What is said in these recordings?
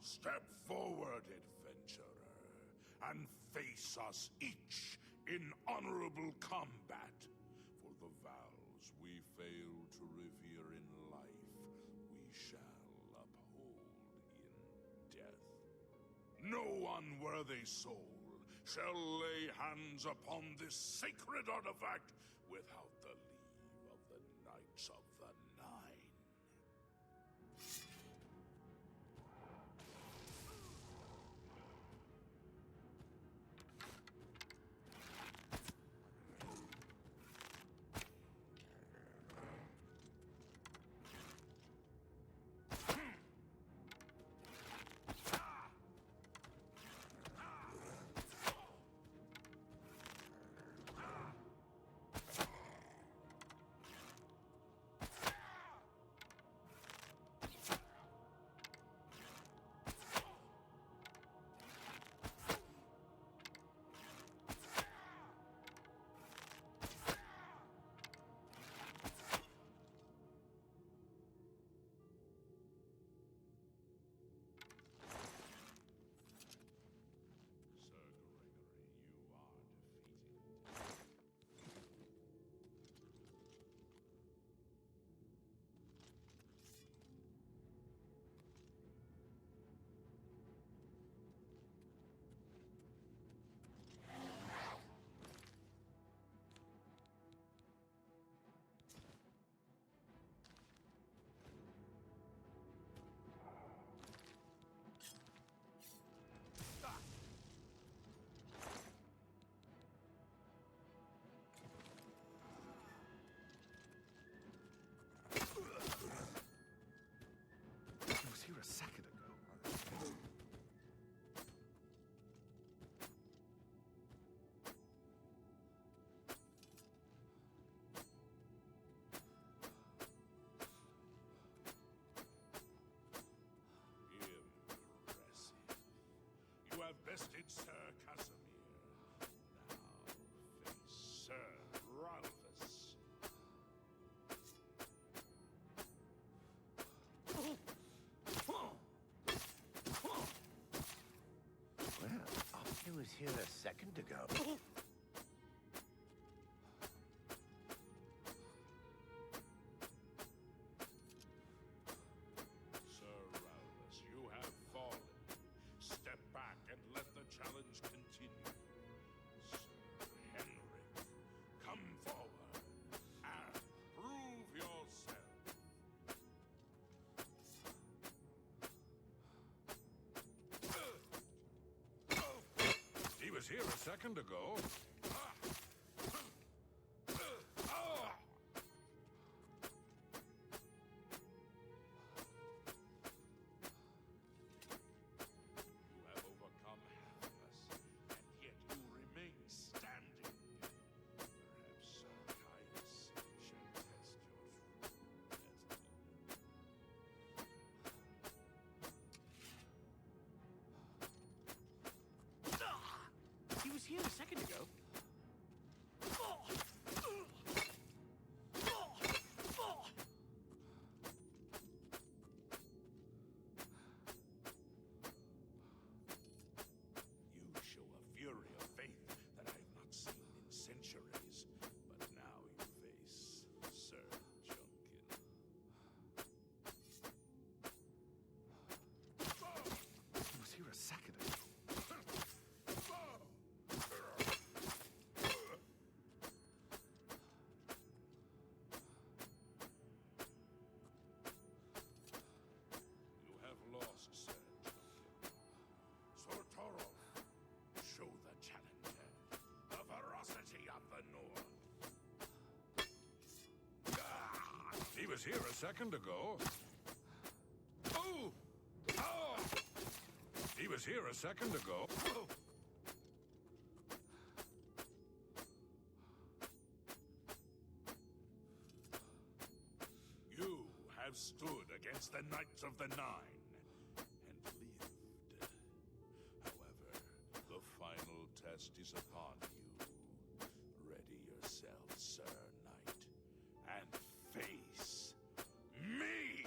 Step forward, adventurer, and face us each in honorable combat. For the vows we fail to revere in life, we shall uphold in death. No unworthy soul shall lay hands upon this sacred artifact without the leave of the Knights of the Nine. He was here a second ago. Impressive. You have bested Sir Casimir. Now face Sir Ralphus. Well, he was here a second ago. Sir Ralphus, you have fallen. Step back and let the challenge continue. Sir Henrik, come forward and prove yourself. He was here a second ago. You have overcome half of us, and yet you remain standing. Perhaps Sir Caius shall test your true mettle. He was here a second ago. You show a fury of faith that I have not seen in centuries, but now you face Sir Junkin. He was here a second ago. You have lost, Sir Junkin. Sir Toro, show the challenger the ferocity of the North. He was here a second ago. Oh! Oh! He was here a second ago. You have stood against the Knights of the Nine and lived. However, the final test is upon you. Ready yourself, Sir Knight, and face me!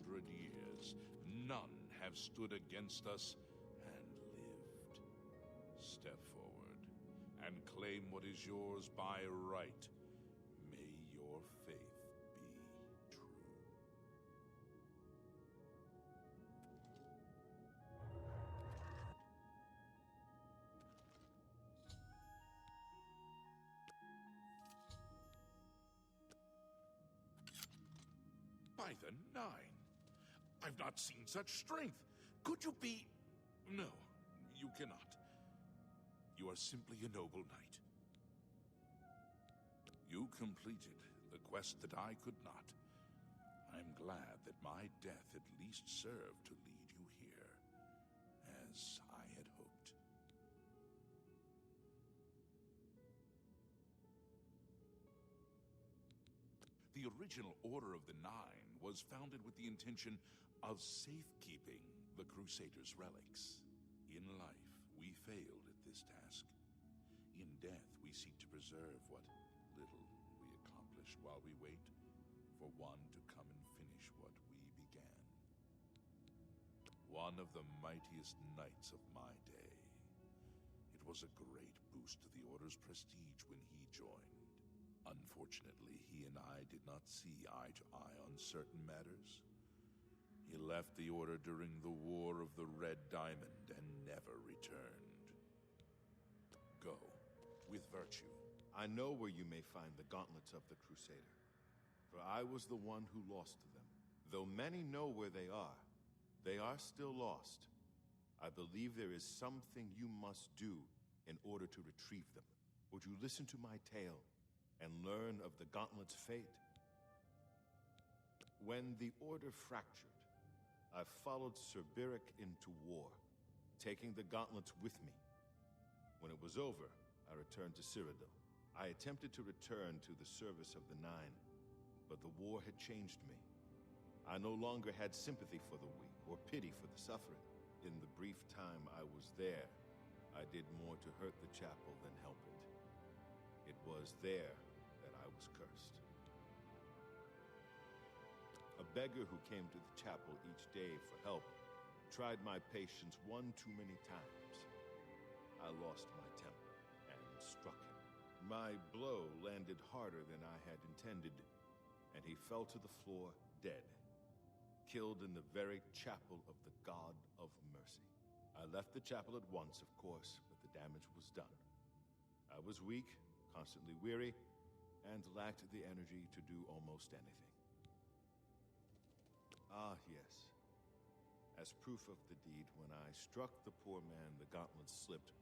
years, none have stood against us and lived. Step forward and claim what is yours by right. May your faith be true. By the Nine, I've not seen such strength. Could you be... No, you cannot. You are simply a noble knight. You completed the quest that I could not. I'm glad that my death at least served to lead you here, as I had hoped. The original Order of the Nine was founded with the intention of safekeeping the Crusaders' relics. In life, we failed at this task. In death, we seek to preserve what little we accomplish while we wait for one to come and finish what we began. One of the mightiest knights of my day. It was a great boost to the Order's prestige when he joined. Unfortunately, he and I did not see eye to eye on certain matters. He left the Order during the War of the Red Diamond and never returned. Go, with virtue. I know where you may find the gauntlets of the Crusader, for I was the one who lost them. Though many know where they are still lost. I believe there is something you must do in order to retrieve them. Would you listen to my tale and learn of the gauntlet's fate? When the Order fractured, I followed Sir Beric into war, taking the gauntlets with me. When it was over, I returned to Cyrodiil. I attempted to return to the service of the Nine, but the war had changed me. I no longer had sympathy for the weak or pity for the suffering. In the brief time I was there, I did more to hurt the chapel than help it. It was there that I was cursed. A beggar who came to the chapel each day for help tried my patience one too many times. I lost my temper and struck him. My blow landed harder than I had intended, and he fell to the floor dead, killed in the very chapel of the God of Mercy. I left the chapel at once, of course, but the damage was done. I was weak, constantly weary, and lacked the energy to do almost anything. Ah, yes. As proof of the deed, when I struck the poor man, the gauntlets slipped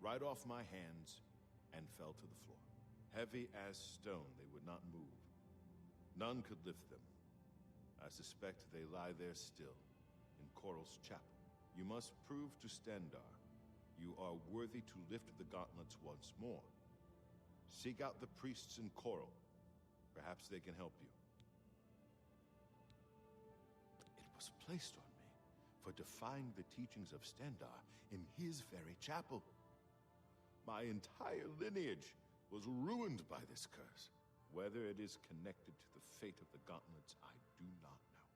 right off my hands and fell to the floor. Heavy as stone, they would not move. None could lift them. I suspect they lie there still, in Coral's chapel. You must prove to Stendarr you are worthy to lift the gauntlets once more. Seek out the priests in Coral. Perhaps they can help you. It was placed on me for defying the teachings of Stendarr in his very chapel. My entire lineage was ruined by this curse. Whether it is connected to the fate of the gauntlets, I do not know.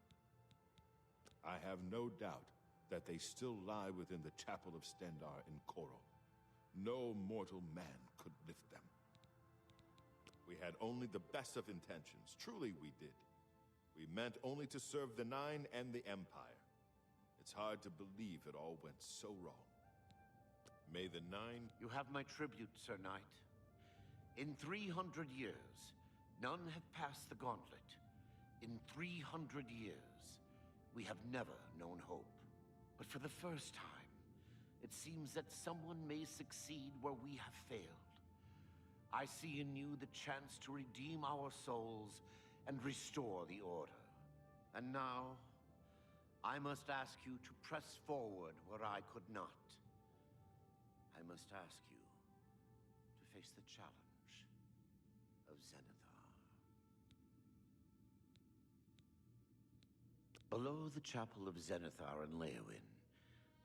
I have no doubt that they still lie within the chapel of Stendarr in Coral. No mortal man could lift them. We had only the best of intentions. Truly we did. We meant only to serve the Nine and the Empire. It's hard to believe it all went so wrong. May the Nine... You have my tribute, Sir Knight. In 300 years, none have passed the gauntlet. In 300 years, we have never known hope. But for the first time, it seems that someone may succeed where we have failed. I see in you the chance to redeem our souls and restore the Order. And now, I must ask you to press forward where I could not. I must ask you to face the challenge of Zenithar. Below the chapel of Zenithar in Leowyn,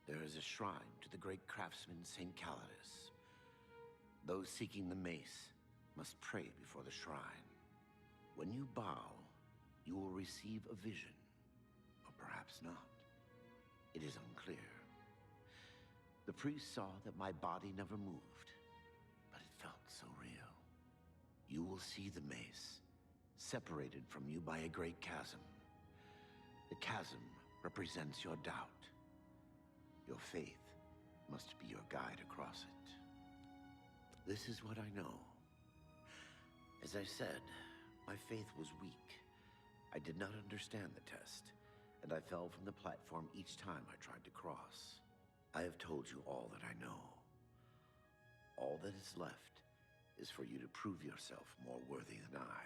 there is a shrine to the great craftsman St. Calidus. Those seeking the mace must pray before the shrine. When you bow, you will receive a vision, or Perhaps not. It is unclear. The priest saw that my body never moved, but it felt so real. You will see the mace, separated from you by a great chasm. The chasm represents your doubt. Your faith must be your guide across it. This is what I know. As I said, my faith was weak. I did not understand the test, and I fell from the platform each time I tried to cross. I have told you all that I know. All that is left is for you to prove yourself more worthy than I.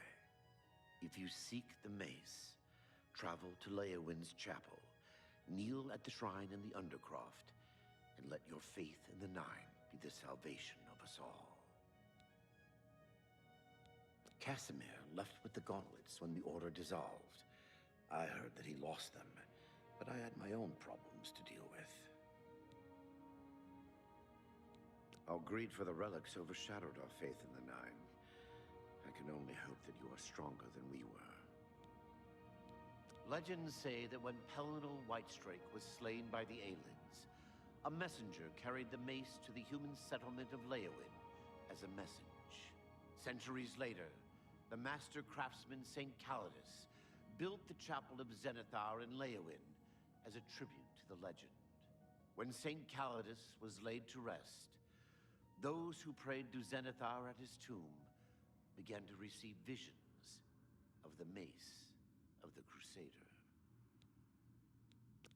If you seek the mace, travel to Leowin's chapel, kneel at the shrine in the Undercroft, and let your faith in the Nine be the salvation of us all. Casimir left with the gauntlets when the Order dissolved. I heard that he lost them, but I had my own problems to deal with. Our greed for the relics overshadowed our faith in the Nine. I can only hope that you are stronger than we were. Legends say that when Pellinal Whitestrake was slain by the Aelids, a messenger carried the mace to the human settlement of Leowin as a message. Centuries later, the master craftsman St. Calidus built the Chapel of Zenithar in Leowin as a tribute to the legend. When St. Calidus was laid to rest, those who prayed to Zenithar at his tomb began to receive visions of the mace of the Crusader.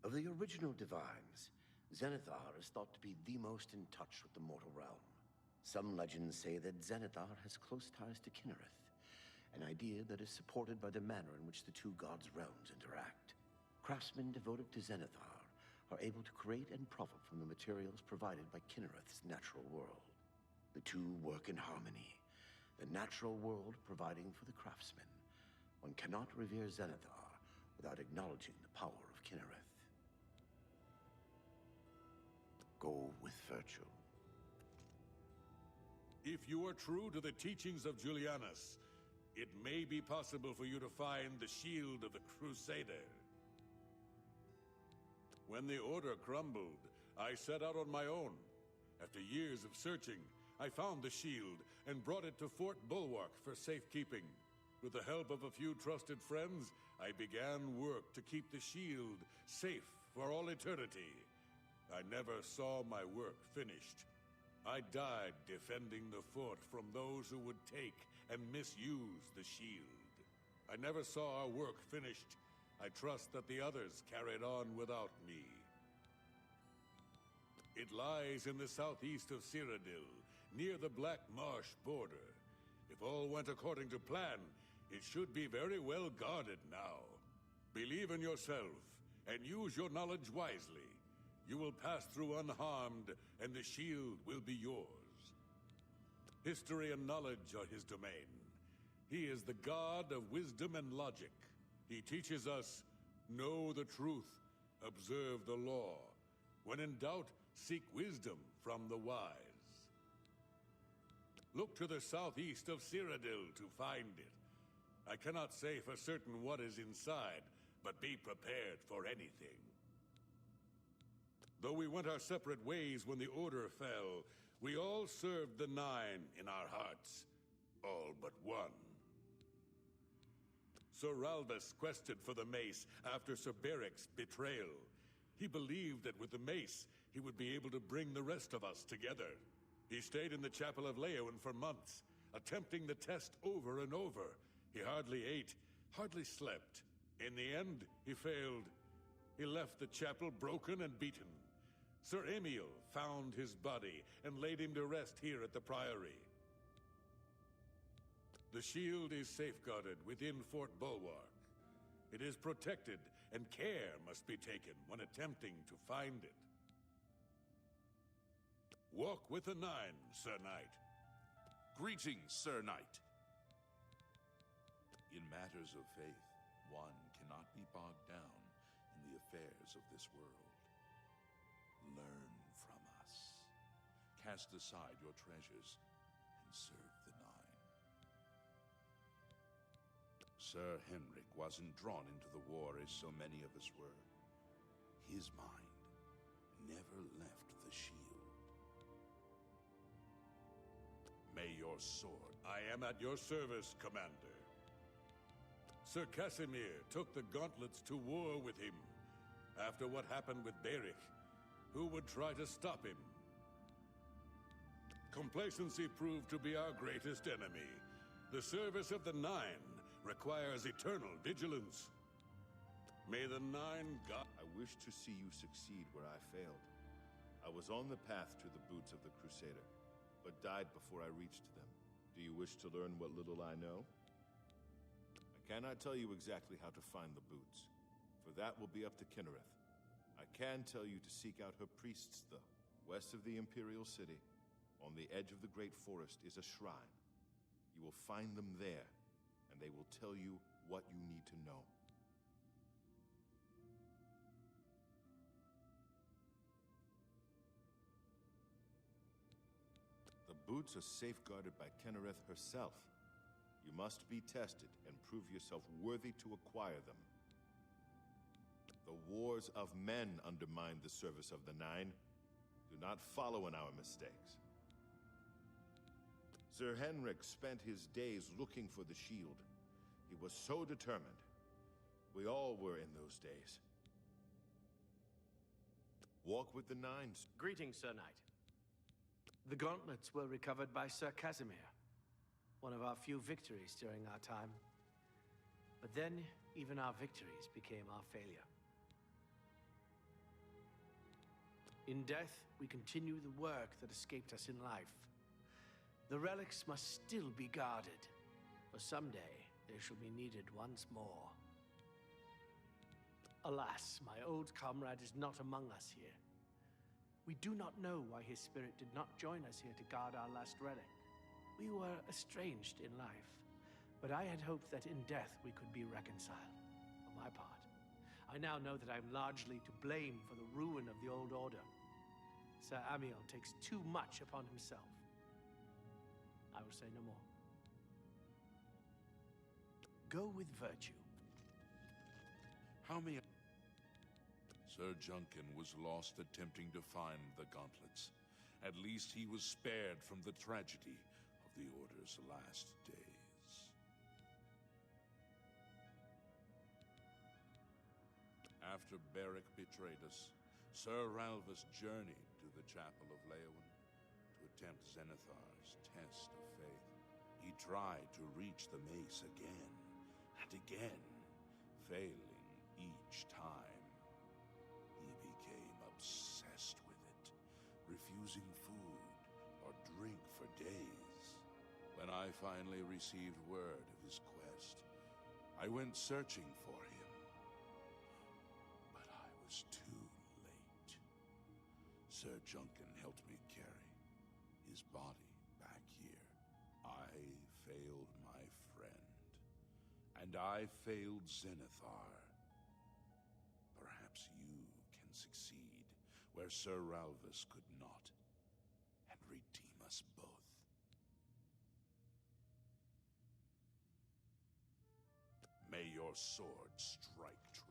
Of the original divines, Zenithar is thought to be the most in touch with the mortal realm. Some legends say that Zenithar has close ties to Kinnereth, an idea that is supported by the manner in which the two gods' realms interact. Craftsmen devoted to Zenithar are able to create and profit from the materials provided by Kinnereth's natural world. The two work in harmony, the natural world providing for the craftsman. One cannot revere Zenithar without acknowledging the power of Kinnereth. Go with virtue. If you are true to the teachings of Julianus, it may be possible for you to find the shield of the Crusader. When the Order crumbled, I set out on my own. After years of searching, I found the shield and brought it to Fort Bulwark for safekeeping. With the help of a few trusted friends, I began work to keep the shield safe for all eternity. I never saw my work finished. I died defending the fort from those who would take and misuse the shield. I never saw our work finished. I trust that the others carried on without me. It lies in the southeast of Cyrodiil, near the Black Marsh border. If all went according to plan, it should be very well guarded now. Believe in yourself, and use your knowledge wisely. You will pass through unharmed, and the shield will be yours. History and knowledge are his domain. He is the god of wisdom and logic. He teaches us, know the truth, observe the law. When in doubt, seek wisdom from the wise. Look to the southeast of Cyrodiil to find it. I cannot say for certain what is inside, but be prepared for anything. Though we went our separate ways when the Order fell, we all served the Nine in our hearts. All but one. Sir Ralbus quested for the mace after Sir Beric's betrayal. He believed that with the mace, he would be able to bring the rest of us together. He stayed in the Chapel of Leowin for months, attempting the test over and over. He hardly ate, hardly slept. In the end, he failed. He left the chapel broken and beaten. Sir Emil found his body and laid him to rest here at the Priory. The shield is safeguarded within Fort Bulwark. It is protected, and care must be taken when attempting to find it. Walk with the Nine, Sir Knight. Greetings, Sir Knight. In matters of faith, one cannot be bogged down in the affairs of this world. Learn from us. Cast aside your treasures and serve the Nine. Sir Henrik wasn't drawn into the war as so many of us were. His mind never left the shield. May your sword... I am at your service, Commander. Sir Casimir took the gauntlets to war with him. After what happened with Beric, who would try to stop him? Complacency proved to be our greatest enemy. The service of the Nine requires eternal vigilance. May the Nine God... I wish to see you succeed where I failed. I was on the path to the boots of the Crusader, but died before I reached them. Do you wish to learn what little I know? I cannot tell you exactly how to find the boots, for that will be up to Kinnereth. I can tell you to seek out her priests, though. West of the Imperial City, on the edge of the Great Forest, is a shrine. You will find them there, and they will tell you what you need to know. The boots are safeguarded by Kinnereth herself. You must be tested and prove yourself worthy to acquire them. The wars of men undermine the service of the Nine. Do not follow in our mistakes. Sir Henrik spent his days looking for the shield. He was so determined. We all were in those days. Walk with the Nines. Greetings, Sir Knight. The gauntlets were recovered by Sir Casimir, one of our few victories during our time. But then, even our victories became our failure. In death, we continue the work that escaped us in life. The relics must still be guarded, for someday they shall be needed once more. Alas, my old comrade is not among us here. We do not know why his spirit did not join us here to guard our last relic. We were estranged in life, but I had hoped that in death we could be reconciled, for my part. I now know that I'm largely to blame for the ruin of the old order. Sir Amiel takes too much upon himself. I will say no more. Go with virtue. How may I... Sir Junkin was lost attempting to find the gauntlets. At least he was spared from the tragedy of the Order's last days. After Beric betrayed us, Sir Ralvus journeyed to the Chapel of Leowyn to attempt Zenithar's test of faith. He tried to reach the mace again and again, failing each time. He became obsessed with it, refusing food or drink for days. When I finally received word of his quest, I went searching for him. But I was too late. Sir Junkin helped me carry his body back here. I failed my friend, and I failed Zenithar. Perhaps you can succeed where Sir Ralvus could not, and redeem us both. May your sword strike true.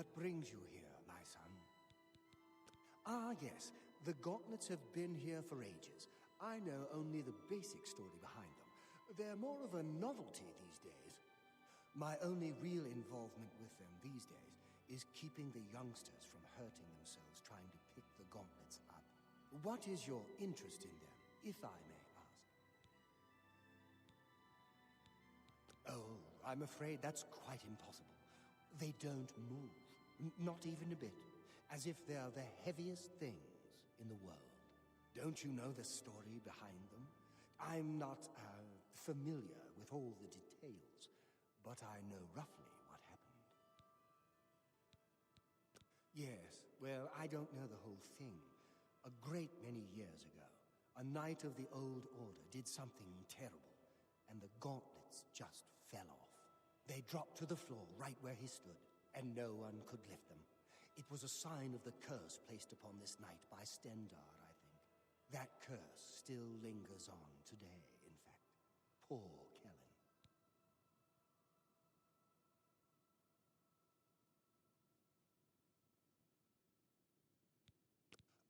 What brings you here, my son? Ah, yes. The gauntlets have been here for ages. I know only the basic story behind them. They're more of a novelty these days. My only real involvement with them these days is keeping the youngsters from hurting themselves trying to pick the gauntlets up. What is your interest in them, if I may ask? Oh, I'm afraid that's quite impossible. They don't move, not even a bit, as if they're the heaviest things in the world. Don't you know the story behind them? I'm not familiar with all the details, but I know roughly what happened. Yes, well, I don't know the whole thing. A great many years ago, a knight of the Old Order did something terrible, and the gauntlets just fell off. They dropped to the floor right where he stood, and no one could lift them. It was a sign of the curse placed upon this knight by Stendar, I think. That curse still lingers on today, in fact. Poor Kellen.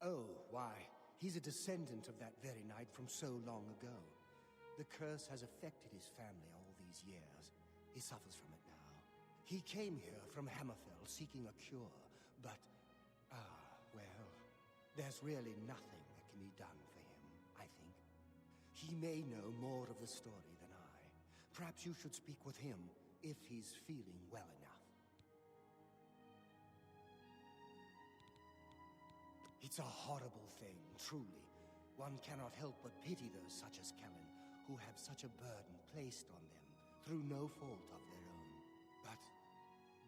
Oh, why, he's a descendant of that very knight from so long ago. The curse has affected his family all these years. He suffers from it now. He came here from Hammerfell seeking a cure, but, well, there's really nothing that can be done for him, I think. He may know more of the story than I. Perhaps you should speak with him if he's feeling well enough. It's a horrible thing, truly. One cannot help but pity those such as Kellen, who have such a burden placed on them through no fault of their own.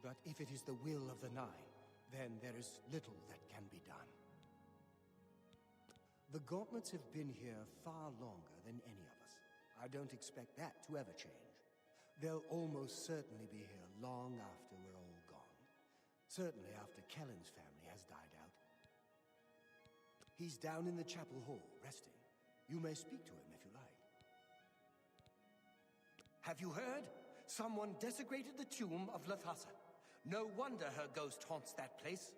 But if it is the will of the Nine, then there is little that can be done. The gauntlets have been here far longer than any of us. I don't expect that to ever change. They'll almost certainly be here long after we're all gone. Certainly after Kellen's family has died out. He's down in the chapel hall, resting. You may speak to him if you like. Have you heard? Someone desecrated the tomb of Lathassa. No wonder her ghost haunts that place.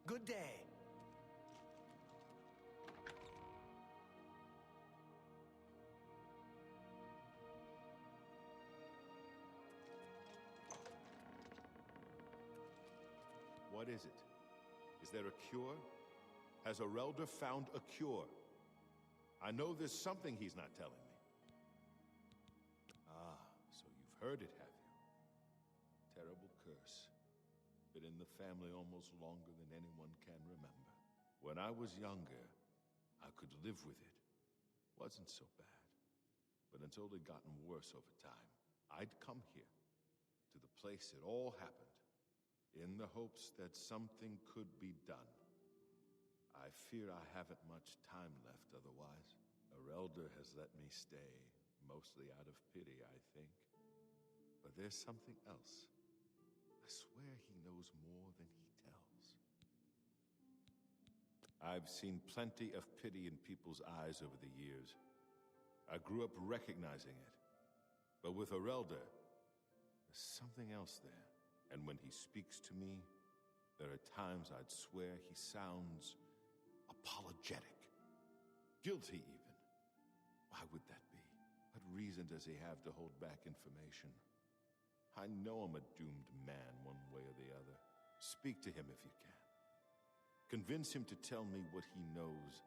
Good day. What is it? Is there a cure? Has Arelder found a cure? I know there's something he's not telling me. Ah, so you've heard it, have you? Terrible curse. Been in the family almost longer than anyone can remember. When I was younger, I could live with it. Wasn't so bad. But until it gotten worse over time, I'd come here, to the place it all happened, in the hopes that something could be done. I fear I haven't much time left otherwise. Arelder has let me stay, mostly out of pity, I think. But there's something else. I swear he knows more than he tells. I've seen plenty of pity in people's eyes over the years. I grew up recognizing it. But with Arelder, there's something else there. And when he speaks to me, there are times I'd swear he sounds apologetic. Guilty, even. Why would that be? What reason does he have to hold back information? I know I'm a doomed man one way or the other. Speak to him if you can. Convince him to tell me what he knows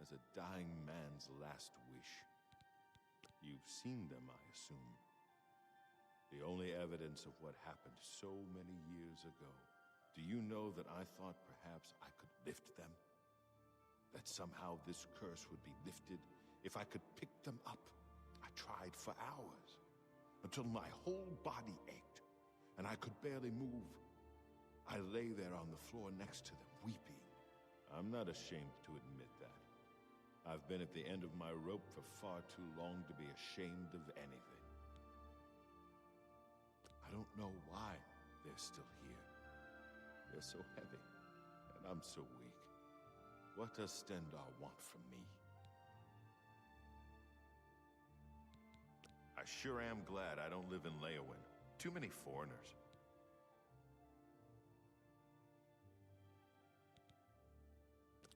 as a dying man's last wish. You've seen them, I assume. The only evidence of what happened so many years ago. Do you know that I thought perhaps I could lift them? That somehow this curse would be lifted if I could pick them up? I tried for hours, until my whole body ached, and I could barely move. I lay there on the floor next to them, weeping. I'm not ashamed to admit that. I've been at the end of my rope for far too long to be ashamed of anything. I don't know why they're still here. They're so heavy, and I'm so weak. What does Stendar want from me? I sure am glad I don't live in Leyawiin. Too many foreigners.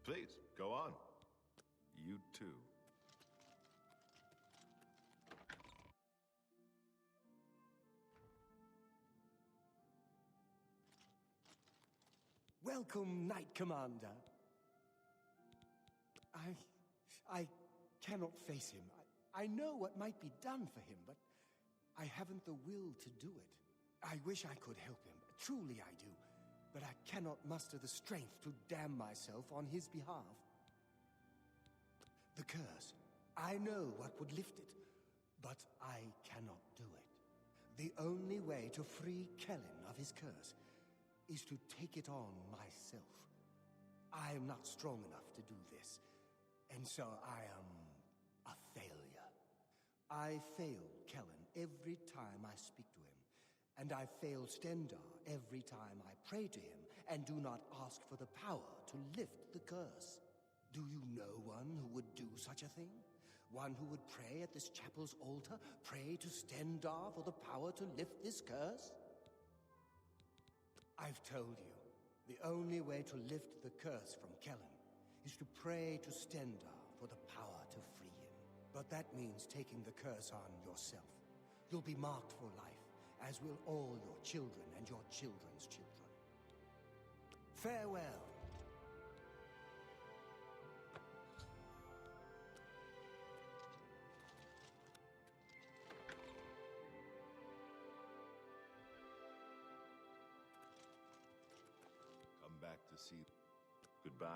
Please, go on. You too. Welcome, Knight Commander. I cannot face him. I know what might be done for him, but I haven't the will to do it. I wish I could help him. Truly I do. But I cannot muster the strength to damn myself on his behalf. The curse. I know what would lift it, but I cannot do it. The only way to free Kellen of his curse is to take it on myself. I am not strong enough to do this, and so I am a failure. I fail Kellen every time I speak to him, and I fail Stendar every time I pray to him and do not ask for the power to lift the curse. Do you know one who would do such a thing? One who would pray at this chapel's altar, pray to Stendar for the power to lift this curse? I've told you, the only way to lift the curse from Kellen is to pray to Stendar for the power to free him. But that means taking the curse on yourself. You'll be marked for life, as will all your children and your children's children. Farewell. Come back to see. Goodbye.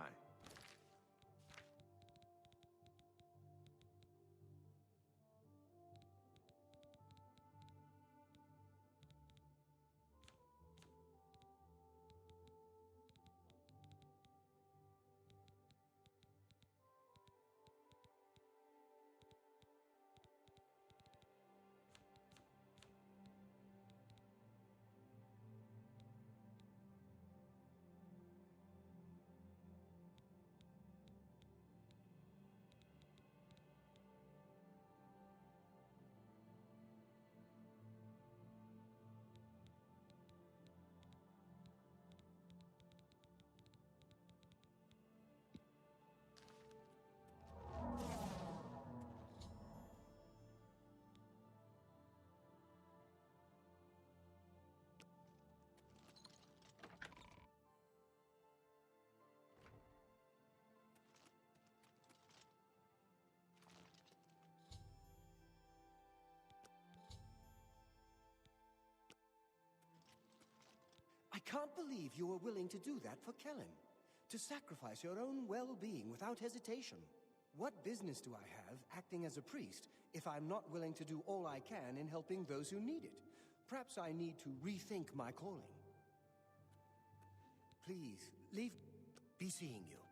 I can't believe you were willing to do that for Kellen. To sacrifice your own well-being without hesitation. What business do I have acting as a priest if I'm not willing to do all I can in helping those who need it? Perhaps I need to rethink my calling. Please, leave. Be seeing you.